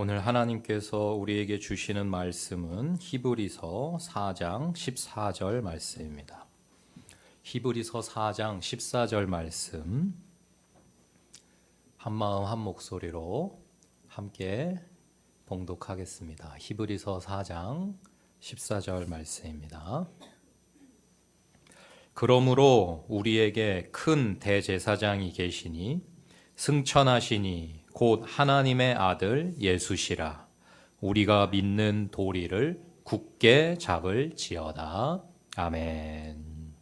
오늘 하나님께서 우리에게 주시는 말씀은 히브리서 4장 14절 말씀입니다. 히브리서 4장 14절 말씀 한마음 한 목소리로 함께 봉독하겠습니다. 히브리서 4장 14절 말씀입니다. 그러므로 우리에게 큰 대제사장이 계시니 승천하시니 곧 하나님의 아들 예수시라. 우리가 믿는 도리를 굳게 잡을지어다. 아멘.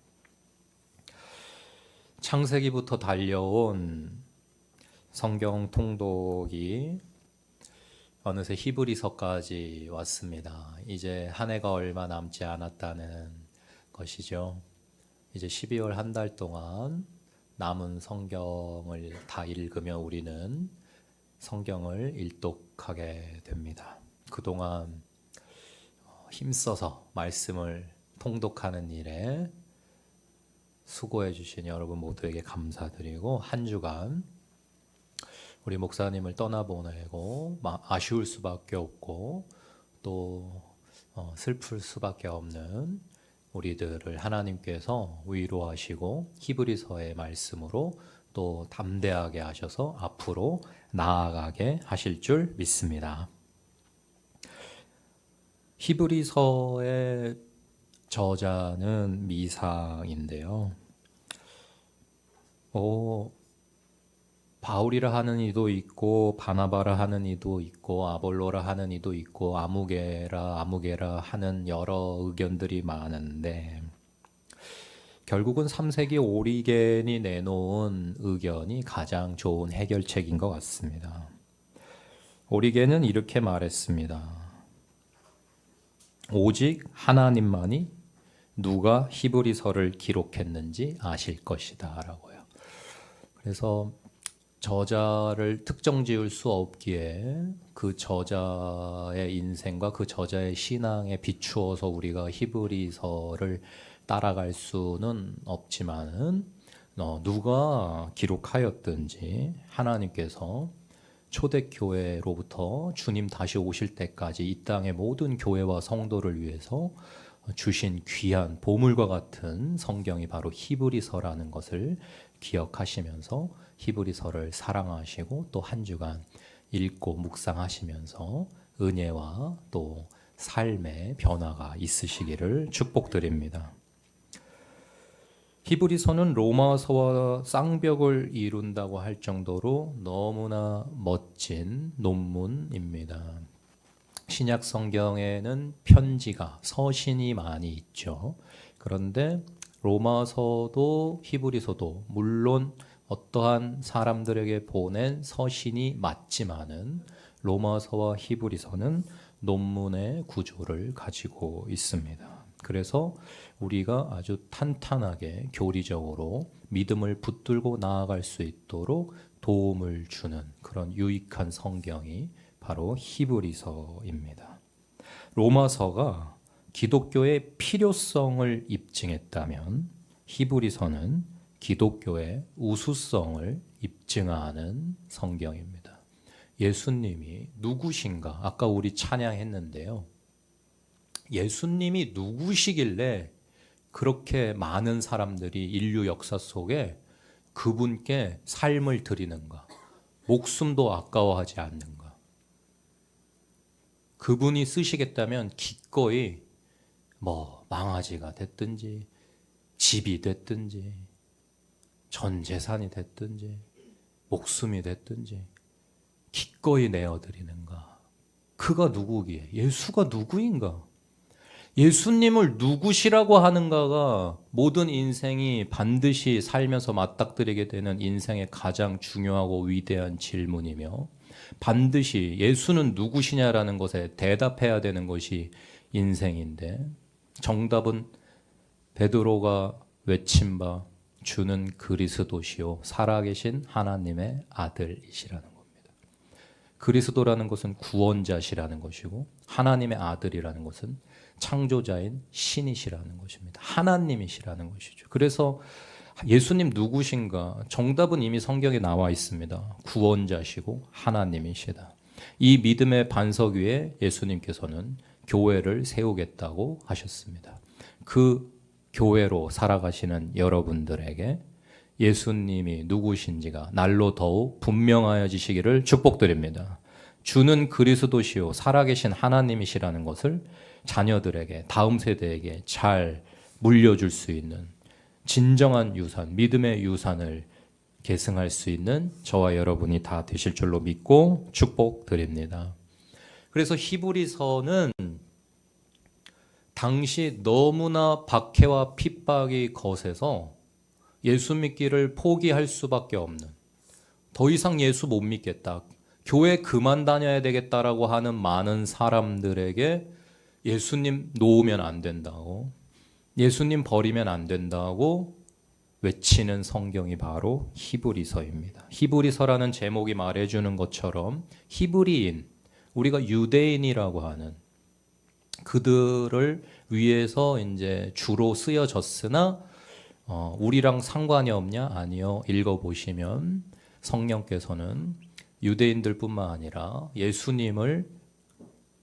창세기부터 달려온 성경 통독이 어느새 히브리서까지 왔습니다. 이제 한 해가 얼마 남지 않았다는 것이죠. 이제 12월 한 달 동안 남은 성경을 다 읽으며 우리는 성경을 일독하게 됩니다. 그동안 힘써서 말씀을 통독하는 일에 수고해 주신 여러분 모두에게 감사드리고, 한 주간 우리 목사님을 떠나보내고 아쉬울 수밖에 없고 또 슬플 수밖에 없는 우리들을 하나님께서 위로하시고 히브리서의 말씀으로 또 담대하게 하셔서 앞으로 나아가게 하실 줄 믿습니다. 히브리서의 저자는 미사인데요. 바울이라 하는 이도 있고 바나바라 하는 이도 있고 아볼로라 하는 이도 있고 아무개라 하는 여러 의견들이 많은데, 결국은 3세기 오리겐이 내놓은 의견이 가장 좋은 해결책인 것 같습니다. 오리겐은 이렇게 말했습니다. 오직 하나님만이 누가 히브리서를 기록했는지 아실 것이다 라고요. 그래서 저자를 특정 지을 수 없기에 그 저자의 인생과 그 저자의 신앙에 비추어서 우리가 히브리서를 따라갈 수는 없지만은 누가 기록하였든지 하나님께서 초대교회로부터 주님 다시 오실 때까지 이 땅의 모든 교회와 성도를 위해서 주신 귀한 보물과 같은 성경이 바로 히브리서라는 것을 기억하시면서 히브리서를 사랑하시고 또 한 주간 읽고 묵상하시면서 은혜와 또 삶의 변화가 있으시기를 축복드립니다. 히브리서는 로마서와 쌍벽을 이룬다고 할 정도로 너무나 멋진 논문입니다. 신약 성경에는 편지가, 서신이 많이 있죠. 그런데 로마서도 히브리서도 물론 어떠한 사람들에게 보낸 서신이 맞지만은 로마서와 히브리서는 논문의 구조를 가지고 있습니다. 그래서 우리가 아주 탄탄하게 교리적으로 믿음을 붙들고 나아갈 수 있도록 도움을 주는 그런 유익한 성경이 바로 히브리서입니다. 로마서가 기독교의 필요성을 입증했다면 히브리서는 기독교의 우수성을 입증하는 성경입니다. 예수님이 누구신가? 아까 우리 찬양했는데요. 예수님이 누구시길래 그렇게 많은 사람들이 인류 역사 속에 그분께 삶을 드리는가? 목숨도 아까워하지 않는가? 그분이 쓰시겠다면 기꺼이 망아지가 됐든지 집이 됐든지 전 재산이 됐든지 목숨이 됐든지 기꺼이 내어드리는가? 그가 누구기에? 예수가 누구인가? 예수님을 누구시라고 하는가가 모든 인생이 반드시 살면서 맞닥뜨리게 되는 인생의 가장 중요하고 위대한 질문이며, 반드시 예수는 누구시냐라는 것에 대답해야 되는 것이 인생인데, 정답은 베드로가 외친 바 주는 그리스도시요 살아계신 하나님의 아들이시라는 겁니다. 그리스도라는 것은 구원자시라는 것이고, 하나님의 아들이라는 것은 창조자인 신이시라는 것입니다. 하나님이시라는 것이죠. 그래서 예수님 누구신가? 정답은 이미 성경에 나와 있습니다. 구원자시고 하나님이시다. 이 믿음의 반석 위에 예수님께서는 교회를 세우겠다고 하셨습니다. 그 교회로 살아가시는 여러분들에게 예수님이 누구신지가 날로 더욱 분명하여지시기를 축복드립니다. 주는 그리스도시요 살아계신 하나님이시라는 것을 자녀들에게, 다음 세대에게 잘 물려줄 수 있는 진정한 유산, 믿음의 유산을 계승할 수 있는 저와 여러분이 다 되실 줄로 믿고 축복드립니다. 그래서 히브리서는 당시 너무나 박해와 핍박이 거세서 예수 믿기를 포기할 수밖에 없는, 더 이상 예수 못 믿겠다, 교회 그만 다녀야 되겠다라고 하는 많은 사람들에게 예수님 놓으면 안 된다고, 예수님 버리면 안 된다고 외치는 성경이 바로 히브리서입니다. 히브리서라는 제목이 말해주는 것처럼 히브리인, 우리가 유대인이라고 하는 그들을 위해서 이제 주로 쓰여졌으나 우리랑 상관이 없냐? 아니요. 읽어보시면 성령께서는 유대인들뿐만 아니라 예수님을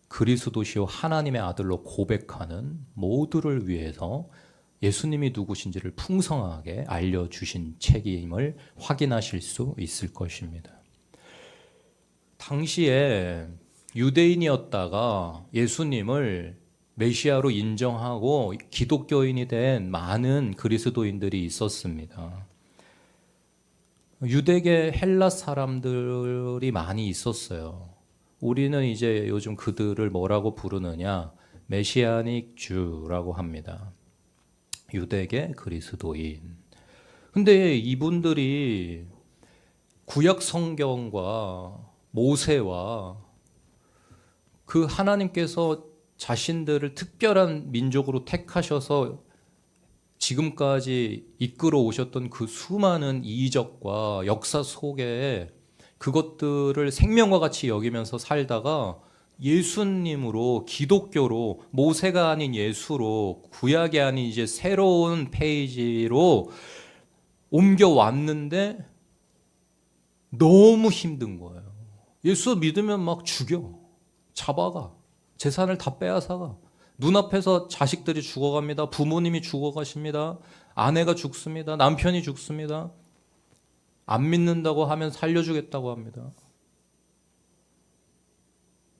그리스도시요 하나님의 아들로 고백하는 모두를 위해서 예수님이 누구신지를 풍성하게 알려주신 책임을 확인하실 수 있을 것입니다. 당시에 유대인이었다가 예수님을 메시아로 인정하고 기독교인이 된 많은 그리스도인들이 있었습니다. 유대계 헬라 사람들이 많이 있었어요. 우리는 이제 요즘 그들을 뭐라고 부르느냐? 메시아닉 주라고 합니다. 유대계 그리스도인. 근데 이분들이 구약 성경과 모세와 그 하나님께서 자신들을 특별한 민족으로 택하셔서 지금까지 이끌어 오셨던 그 수많은 이적과 역사 속에 그것들을 생명과 같이 여기면서 살다가 예수님으로, 기독교로, 모세가 아닌 예수로, 구약이 아닌 이제 새로운 페이지로 옮겨왔는데 너무 힘든 거예요. 예수 믿으면 막 죽여, 잡아가, 재산을 다 빼앗아가, 눈앞에서 자식들이 죽어갑니다. 부모님이 죽어가십니다. 아내가 죽습니다. 남편이 죽습니다. 안 믿는다고 하면 살려주겠다고 합니다.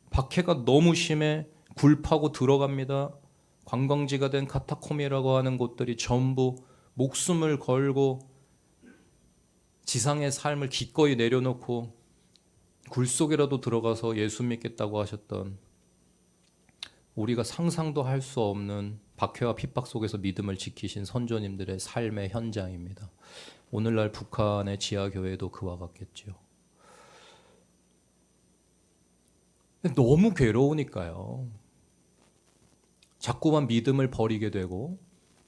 박해가 너무 심해 굴파고 들어갑니다. 관광지가 된 카타콤이라고 하는 곳들이 전부 목숨을 걸고 지상의 삶을 기꺼이 내려놓고 굴 속이라도 들어가서 예수 믿겠다고 하셨던, 우리가 상상도 할 수 없는 박해와 핍박 속에서 믿음을 지키신 선조님들의 삶의 현장입니다. 오늘날 북한의 지하교회도 그와 같겠죠. 너무 괴로우니까요. 자꾸만 믿음을 버리게 되고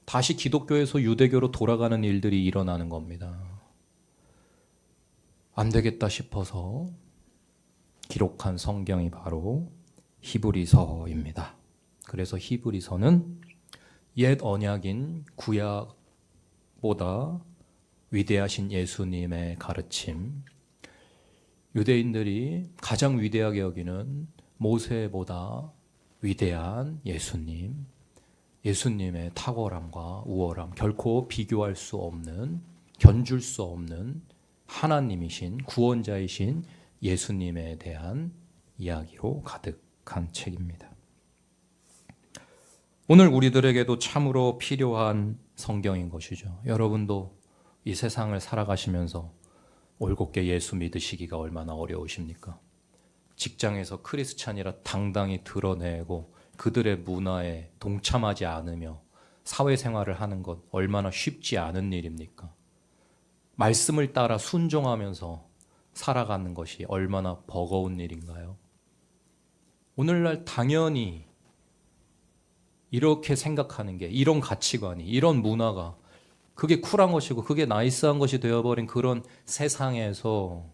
다시 기독교에서 유대교로 돌아가는 일들이 일어나는 겁니다. 안 되겠다 싶어서 기록한 성경이 바로 히브리서입니다. 그래서 히브리서는 옛 언약인 구약보다 위대하신 예수님의 가르침, 유대인들이 가장 위대하게 여기는 모세보다 위대한 예수님, 예수님의 탁월함과 우월함, 결코 비교할 수 없는, 견줄 수 없는 하나님이신, 구원자이신 예수님에 대한 이야기로 가득한 책입니다. 오늘 우리들에게도 참으로 필요한 성경인 것이죠. 여러분도 이 세상을 살아가시면서 올곧게 예수 믿으시기가 얼마나 어려우십니까? 직장에서 크리스찬이라 당당히 드러내고 그들의 문화에 동참하지 않으며 사회생활을 하는 것 얼마나 쉽지 않은 일입니까? 말씀을 따라 순종하면서 살아가는 것이 얼마나 버거운 일인가요? 오늘날 당연히 이렇게 생각하는 게, 이런 가치관이, 이런 문화가 그게 쿨한 것이고 그게 나이스한 것이 되어버린 그런 세상에서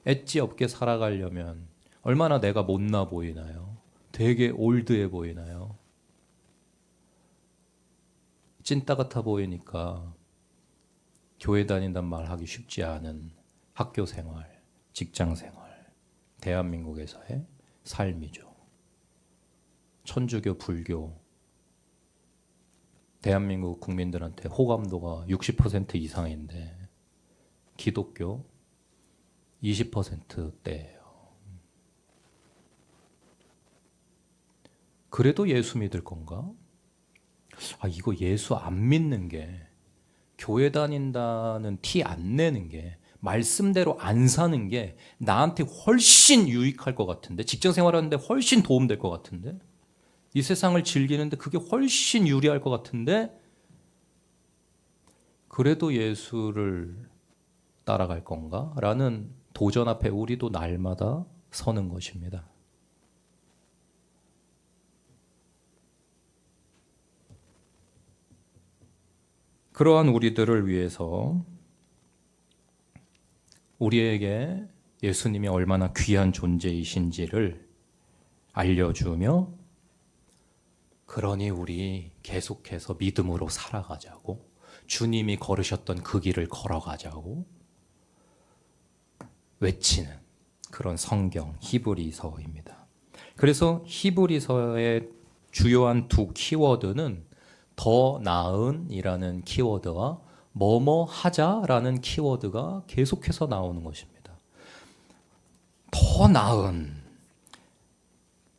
엣지 없게 살아가려면 얼마나 내가 못나 보이나요? 되게 올드해 보이나요? 찐따 같아 보이니까 교회 다닌단 말 하기 쉽지 않은 학교 생활, 직장 생활. 대한민국에서의 삶이죠. 천주교, 불교, 대한민국 국민들한테 호감도가 60% 이상인데 기독교 20%대예요. 그래도 예수 믿을 건가? 이거 예수 안 믿는 게, 교회 다닌다는 티 안 내는 게, 말씀대로 안 사는 게 나한테 훨씬 유익할 것 같은데, 직장 생활하는데 훨씬 도움될 것 같은데, 이 세상을 즐기는데 그게 훨씬 유리할 것 같은데, 그래도 예수를 따라갈 건가? 라는 도전 앞에 우리도 날마다 서는 것입니다. 그러한 우리들을 위해서 우리에게 예수님이 얼마나 귀한 존재이신지를 알려주며, 그러니 우리 계속해서 믿음으로 살아가자고, 주님이 걸으셨던 그 길을 걸어가자고 외치는 그런 성경 히브리서입니다. 그래서 히브리서의 주요한 두 키워드는 더 나은이라는 키워드와 뭐뭐 하자라는 키워드가 계속해서 나오는 것입니다. 더 나은,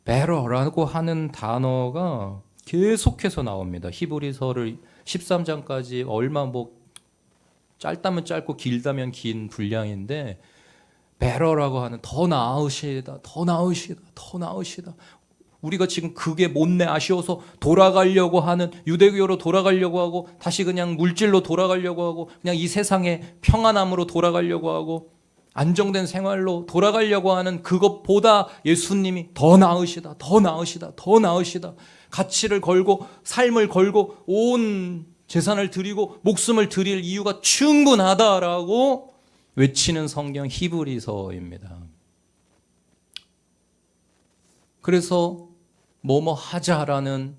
better라고 하는 단어가 계속해서 나옵니다. 히브리서를 13장까지 얼마 짧다면 짧고 길다면 긴 분량인데, better라고 하는 더 나으시다, 더 나으시다, 더 나으시다. 우리가 지금 그게 못내 아쉬워서 돌아가려고 하는, 유대교로 돌아가려고 하고, 다시 그냥 물질로 돌아가려고 하고, 그냥 이 세상의 평안함으로 돌아가려고 하고, 안정된 생활로 돌아가려고 하는 그것보다 예수님이 더 나으시다, 더 나으시다, 더 나으시다. 가치를 걸고 삶을 걸고 온 재산을 드리고 목숨을 드릴 이유가 충분하다라고 외치는 성경 히브리서입니다. 그래서 뭐뭐 하자라는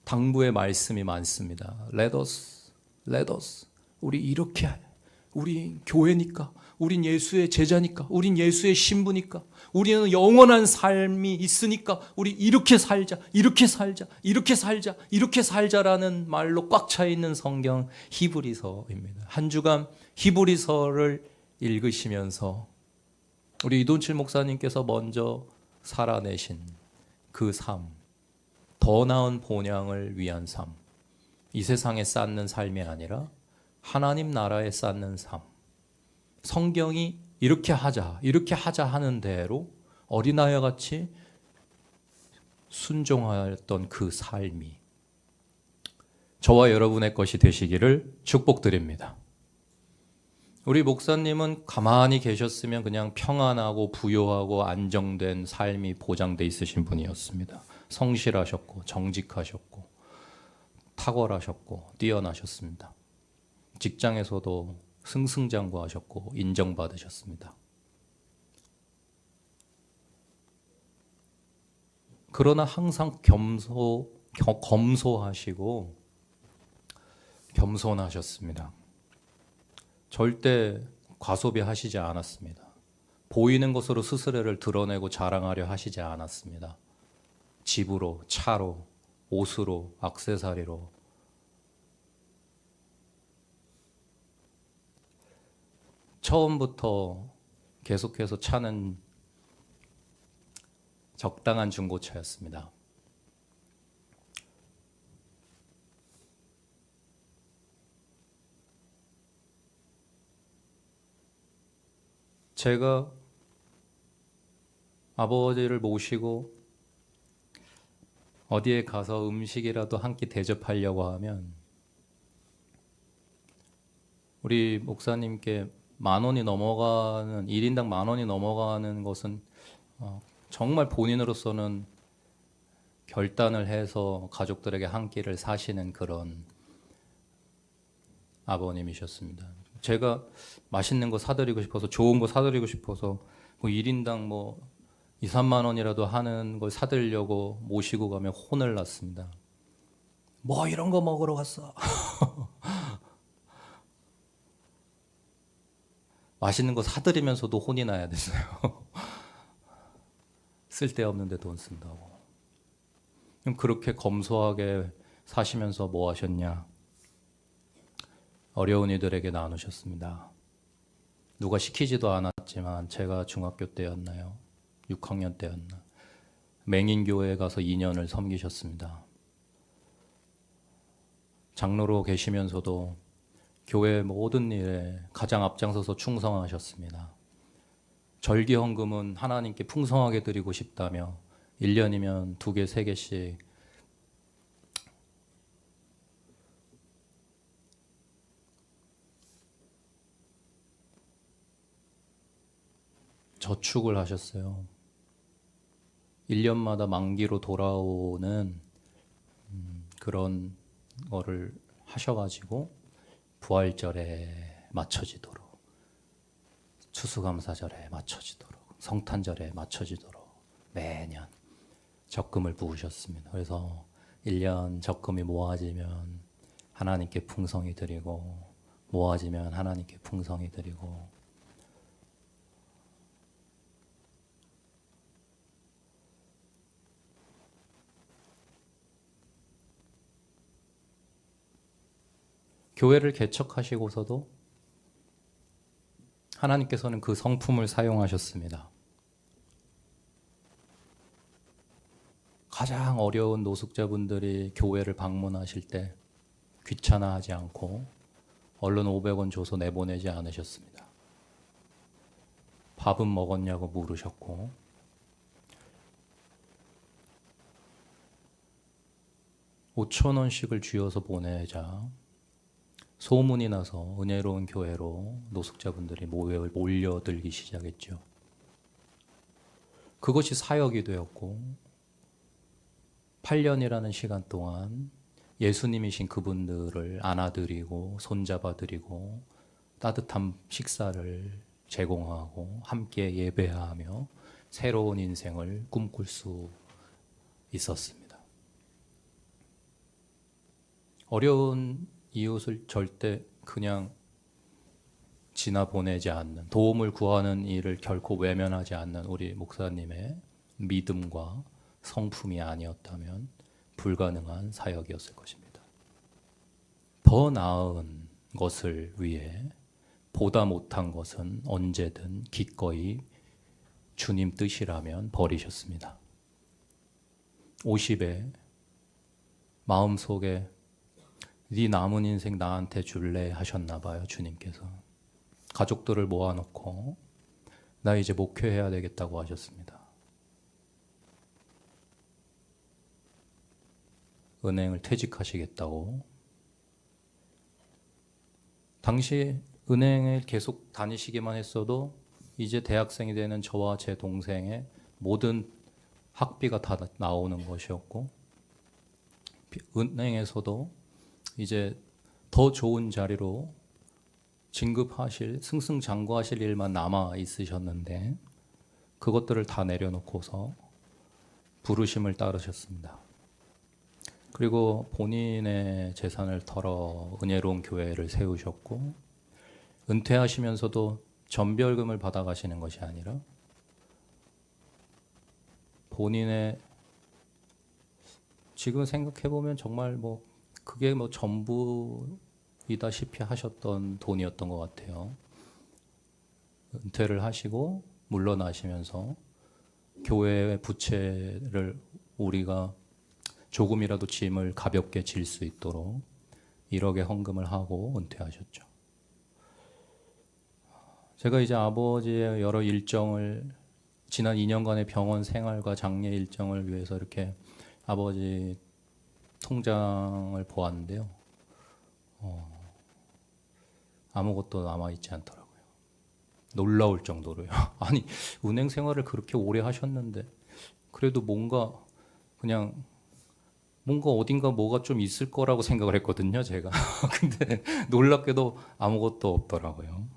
당부의 말씀이 많습니다. Let us. 우리 이렇게 해. 우리 교회니까, 우린 예수의 제자니까, 우린 예수의 신부니까, 우리는 영원한 삶이 있으니까 우리 이렇게 살자, 이렇게 살자, 이렇게 살자, 이렇게 살자라는 말로 꽉 차 있는 성경 히브리서입니다. 한 주간 히브리서를 읽으시면서 우리 이돈칠 목사님께서 먼저 살아내신 그 삶, 더 나은 본향을 위한 삶, 이 세상에 쌓는 삶이 아니라 하나님 나라에 쌓는 삶, 성경이 이렇게 하자, 이렇게 하자 하는 대로 어린아이와 같이 순종하였던 그 삶이 저와 여러분의 것이 되시기를 축복드립니다. 우리 목사님은 가만히 계셨으면 그냥 평안하고 부요하고 안정된 삶이 보장돼 있으신 분이었습니다. 성실하셨고 정직하셨고 탁월하셨고 뛰어나셨습니다. 직장에서도 승승장구하셨고 인정받으셨습니다. 그러나 항상 검소하시고 겸손하셨습니다. 절대 과소비하시지 않았습니다. 보이는 것으로 스스로를 드러내고 자랑하려 하시지 않았습니다. 집으로, 차로, 옷으로, 액세서리로. 처음부터 계속해서 차는 적당한 중고차였습니다. 제가 아버지를 모시고 어디에 가서 음식이라도 한 끼 대접하려고 하면 우리 목사님께 10,000원이 넘어가는, 1인당 10,000원이 넘어가는 것은 정말 본인으로서는 결단을 해서 가족들에게 한 끼를 사시는 그런 아버님이셨습니다. 제가 맛있는 거 사드리고 싶어서, 좋은 거 사드리고 싶어서 1인당 2, 3만 원이라도 하는 걸 사드리려고 모시고 가면 혼을 났습니다. 뭐 이런 거 먹으러 갔어. 맛있는 거 사드리면서도 혼이 나야 됐어요. 쓸데없는데 돈 쓴다고. 그럼 그렇게 검소하게 사시면서 뭐 하셨냐? 어려운 이들에게 나누셨습니다. 누가 시키지도 않았지만 제가 중학교 때였나요? 6학년 때였나? 맹인교회에 가서 2년을 섬기셨습니다. 장로로 계시면서도 교회 모든 일에 가장 앞장서서 충성하셨습니다. 절기 헌금은 하나님께 풍성하게 드리고 싶다며 1년이면 2개, 3개씩 저축을 하셨어요. 1년마다 만기로 돌아오는 그런 거를 하셔가지고 부활절에 맞춰지도록, 추수감사절에 맞춰지도록, 성탄절에 맞춰지도록 매년 적금을 부으셨습니다. 그래서 1년 적금이 모아지면 하나님께 풍성히 드리고, 모아지면 하나님께 풍성히 드리고, 교회를 개척하시고서도 하나님께서는 그 성품을 사용하셨습니다. 가장 어려운 노숙자분들이 교회를 방문하실 때 귀찮아하지 않고 얼른 500원 줘서 내보내지 않으셨습니다. 밥은 먹었냐고 물으셨고, 5,000원씩을 쥐어서 보내자 소문이 나서 은혜로운 교회로 노숙자분들이 몰려들기 시작했죠. 그것이 사역이 되었고 8년이라는 시간 동안 예수님이신 그분들을 안아드리고 손잡아드리고 따뜻한 식사를 제공하고 함께 예배하며 새로운 인생을 꿈꿀 수 있었습니다. 어려운 이웃을 절대 그냥 지나보내지 않는, 도움을 구하는 일을 결코 외면하지 않는 우리 목사님의 믿음과 성품이 아니었다면 불가능한 사역이었을 것입니다. 더 나은 것을 위해 보다 못한 것은 언제든 기꺼이 주님 뜻이라면 버리셨습니다. 50에 마음속에 네 남은 인생 나한테 줄래 하셨나 봐요, 주님께서. 가족들을 모아놓고 나 이제 목회해야 되겠다고 하셨습니다. 은행을 퇴직하시겠다고. 당시 은행에 계속 다니시기만 했어도 이제 대학생이 되는 저와 제 동생의 모든 학비가 다 나오는 것이었고, 은행에서도 이제 더 좋은 자리로 진급하실, 승승장구하실 일만 남아 있으셨는데 그것들을 다 내려놓고서 부르심을 따르셨습니다. 그리고 본인의 재산을 털어 은혜로운 교회를 세우셨고, 은퇴하시면서도 전별금을 받아가시는 것이 아니라 본인의, 지금 생각해보면 정말 그게 전부이다시피 하셨던 돈이었던 것 같아요. 은퇴를 하시고 물러나시면서 교회의 부채를 우리가 조금이라도 짐을 가볍게 질 수 있도록 1억의 헌금을 하고 은퇴하셨죠. 제가 이제 아버지의 여러 일정을, 지난 2년간의 병원 생활과 장례 일정을 위해서 이렇게 아버지 통장을 보았는데요. 아무것도 남아있지 않더라고요. 놀라울 정도로요. 아니, 은행 생활을 그렇게 오래 하셨는데 그래도 뭔가 어딘가 뭐가 좀 있을 거라고 생각을 했거든요, 제가. 근데 놀랍게도 아무것도 없더라고요.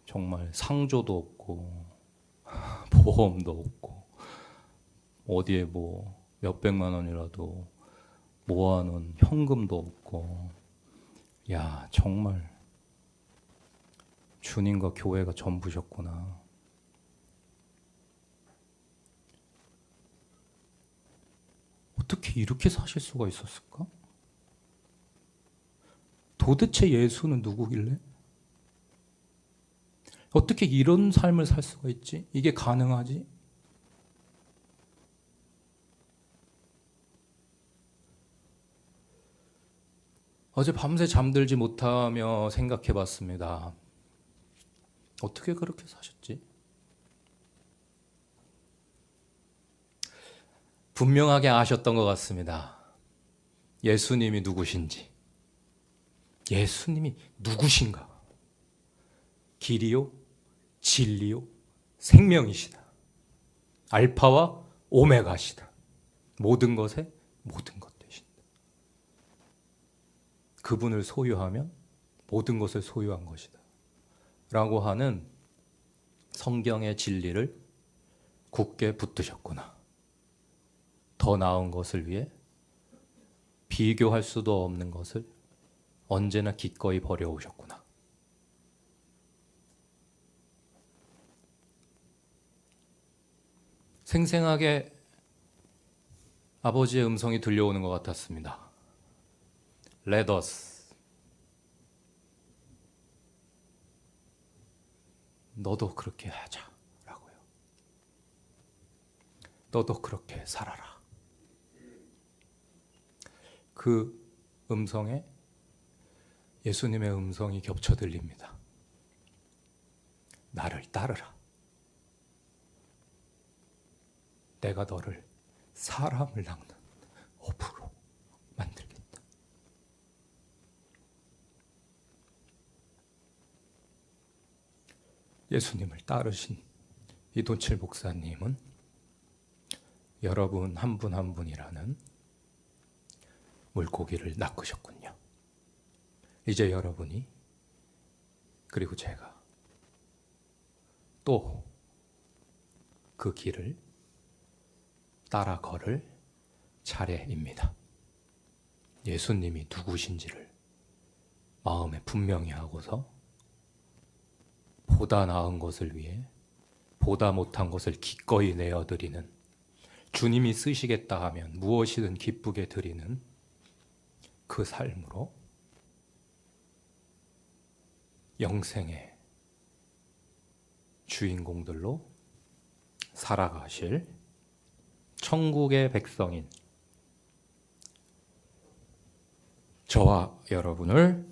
정말 상조도 없고 보험도 없고 어디에 몇백만 원이라도 모아놓은 현금도 없고 야, 정말 주님과 교회가 전부셨구나. 어떻게 이렇게 사실 수가 있었을까? 도대체 예수는 누구길래? 어떻게 이런 삶을 살 수가 있지? 이게 가능하지? 어제 밤새 잠들지 못하며 생각해 봤습니다. 어떻게 그렇게 사셨지? 분명하게 아셨던 것 같습니다. 예수님이 누구신지. 예수님이 누구신가? 길이요, 진리요, 생명이시다. 알파와 오메가시다. 모든 것의 모든 것 되신다. 그분을 소유하면 모든 것을 소유한 것이다. 라고 하는 성경의 진리를 굳게 붙드셨구나. 더 나은 것을 위해 비교할 수도 없는 것을 언제나 기꺼이 버려오셨구나. 생생하게 아버지의 음성이 들려오는 것 같았습니다. Let us. 너도 그렇게 하자라고요. 너도 그렇게 살아라. 그 음성에 예수님의 음성이 겹쳐 들립니다. 나를 따르라. 내가 너를 사람을 낚는 어부로 만들겠다. 예수님을 따르신 이돈칠 목사님은 여러분 한 분 한 분이라는 물고기를 낚으셨군요. 이제 여러분이 그리고 제가 또 그 길을 따라 걸을 차례입니다. 예수님이 누구신지를 마음에 분명히 하고서 보다 나은 것을 위해 보다 못한 것을 기꺼이 내어드리는, 주님이 쓰시겠다 하면 무엇이든 기쁘게 드리는 그 삶으로 영생의 주인공들로 살아가실 천국의 백성인 저와 여러분을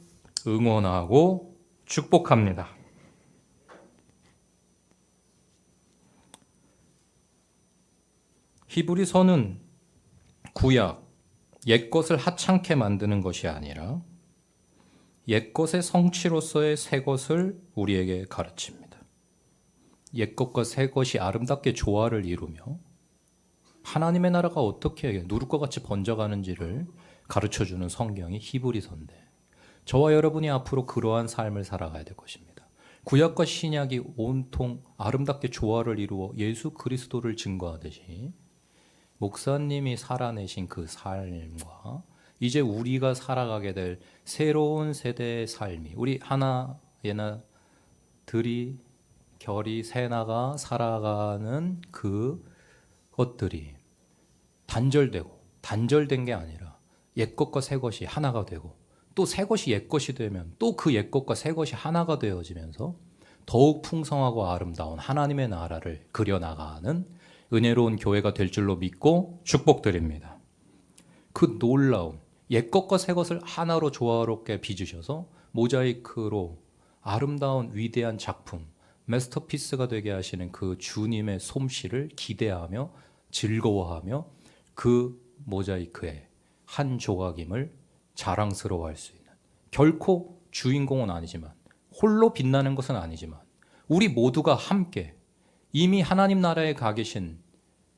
응원하고 축복합니다. 히브리서는 구약 옛것을 하찮게 만드는 것이 아니라 옛것의 성취로서의 새것을 우리에게 가르칩니다. 옛것과 새것이 아름답게 조화를 이루며 하나님의 나라가 어떻게 누룩과 같이 번져가는지를 가르쳐주는 성경이 히브리서인데, 저와 여러분이 앞으로 그러한 삶을 살아가야 될 것입니다. 구약과 신약이 온통 아름답게 조화를 이루어 예수 그리스도를 증거하듯이 목사님이 살아내신 그 삶과 이제 우리가 살아가게 될 새로운 세대의 삶이, 우리 하나예나 들이 결이 새나가 살아가는 그 것들이 단절된 게 아니라 옛것과 새것이 하나가 되고, 또 새것이 옛것이 되면 또 그 옛것과 새것이 하나가 되어지면서 더욱 풍성하고 아름다운 하나님의 나라를 그려나가는 은혜로운 교회가 될 줄로 믿고 축복드립니다. 그 놀라운 옛것과 새것을 하나로 조화롭게 빚으셔서 모자이크로 아름다운 위대한 작품, 마스터피스가 되게 하시는 그 주님의 솜씨를 기대하며 즐거워하며 그 모자이크의 한 조각임을 자랑스러워할 수 있는, 결코 주인공은 아니지만 홀로 빛나는 것은 아니지만 우리 모두가 함께 이미 하나님 나라에 가 계신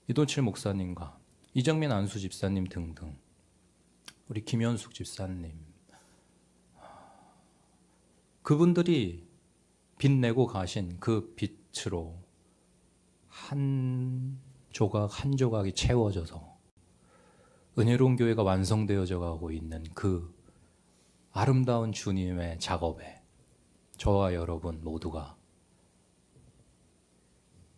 이돈칠 목사님과 이정민 안수 집사님 등등, 우리 김현숙 집사님, 그분들이 빛내고 가신 그 빛으로 한 조각 한 조각이 채워져서 은혜로운 교회가 완성되어져 가고 있는 그 아름다운 주님의 작업에 저와 여러분 모두가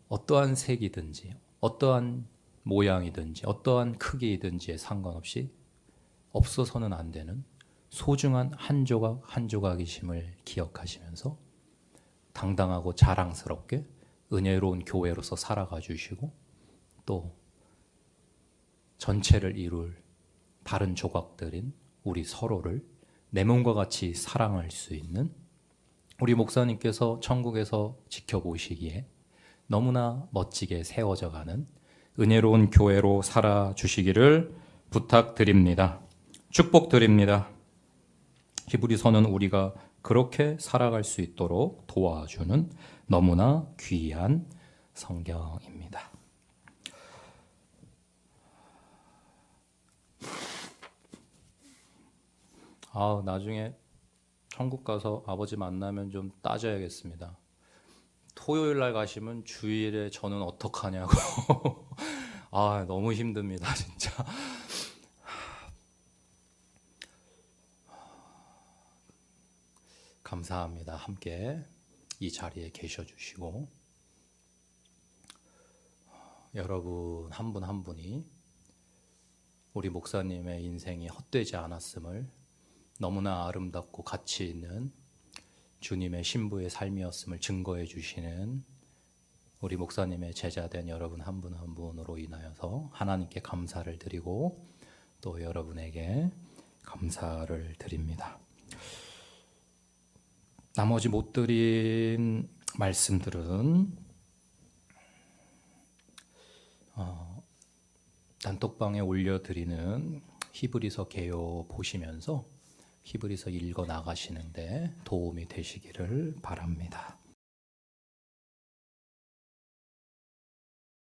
어떠한 색이든지 어떠한 모양이든지 어떠한 크기이든지에 상관없이 없어서는 안 되는 소중한 한 조각 한 조각이심을 기억하시면서 당당하고 자랑스럽게 은혜로운 교회로서 살아가 주시고 또 전체를 이룰 다른 조각들인 우리 서로를 내 몸과 같이 사랑할 수 있는 우리 목사님께서 천국에서 지켜보시기에 너무나 멋지게 세워져 가는 은혜로운 교회로 살아주시기를 부탁드립니다. 축복드립니다. 히브리서는 우리가 그렇게 살아갈 수 있도록 도와주는 너무나 귀한 성경입니다. 나중에 천국 가서 아버지 만나면 좀 따져야겠습니다. 토요일 날 가시면 주일에 저는 어떡하냐고. 너무 힘듭니다, 진짜. 감사합니다. 함께 이 자리에 계셔 주시고 여러분 한 분 한 분이 우리 목사님의 인생이 헛되지 않았음을 너무나 아름답고 가치 있는 주님의 신부의 삶이었음을 증거해 주시는 우리 목사님의 제자된 여러분 한 분 한 분으로 인하여서 하나님께 감사를 드리고 또 여러분에게 감사를 드립니다. 나머지 못 드린 말씀들은 단톡방에 올려드리는 히브리서 개요 보시면서 히브리서 읽어 나가시는데 도움이 되시기를 바랍니다.